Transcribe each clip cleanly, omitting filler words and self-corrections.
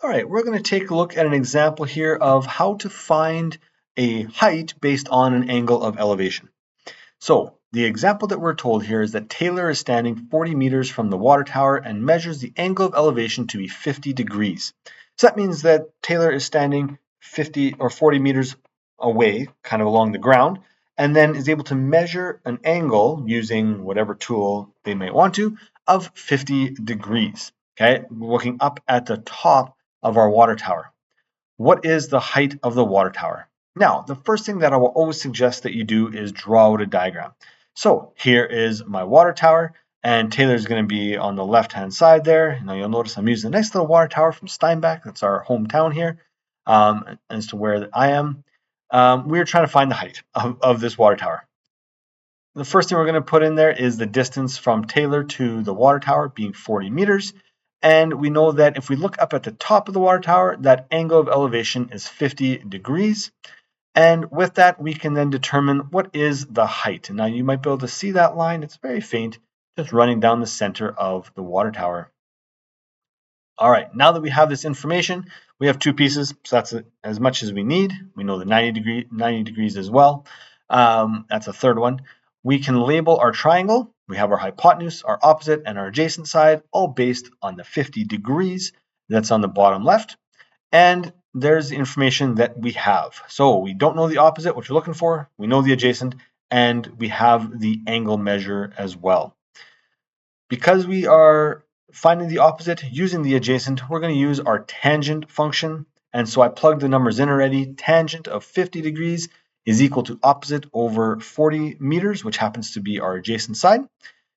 All right, we're going to take a look at an example here of how to find a height based on an angle of elevation. So the example that we're told here is that Taylor is standing 40 meters from the water tower and measures the angle of elevation to be 50 degrees. So that means that Taylor is standing 50 or 40 meters away, kind of along the ground, and then is able to measure an angle using whatever tool they may want to of 50 degrees. Okay, looking up at the top of our water tower. What is the height of the water tower? Now, the first thing that I will always suggest that you do is draw out a diagram. So here is my water tower, and Taylor's going to be on the left-hand side there. Now you'll notice I'm using the next little water tower from Steinbach. That's our hometown here, as to where I am. We're trying to find the height of this water tower. The first thing we're going to put in there is the distance from Taylor to the water tower being 40 meters. And we know that if we look up at the top of the water tower, that angle of elevation is 50 degrees. And with that, we can then determine what is the height. And now you might be able to see that line. It's very faint, just running down the center of the water tower. All right, now that we have this information, we have two pieces, so that's as much as we need. We know the 90 degrees as well. That's a third one. We can label our triangle. We have our hypotenuse, our opposite, and our adjacent side, all based on the 50 degrees that's on the bottom left. And there's the information that we have. So we don't know the opposite, what you're looking for. We know the adjacent, and we have the angle measure as well. Because we are finding the opposite using the adjacent, we're going to use our tangent function. And so I plugged the numbers in already. Tangent of 50 degrees is equal to opposite over 40 meters, which happens to be our adjacent side.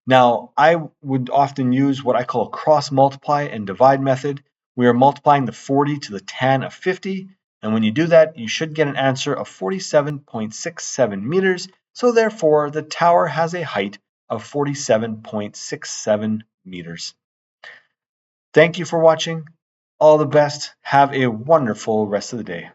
Now, I would often use what I call a cross multiply and divide method. We are multiplying the 40 to the tan of 50. And when you do that, you should get an answer of 47.67 meters. So therefore, the tower has a height of 47.67 meters. Thank you for watching. All the best. Have a wonderful rest of the day.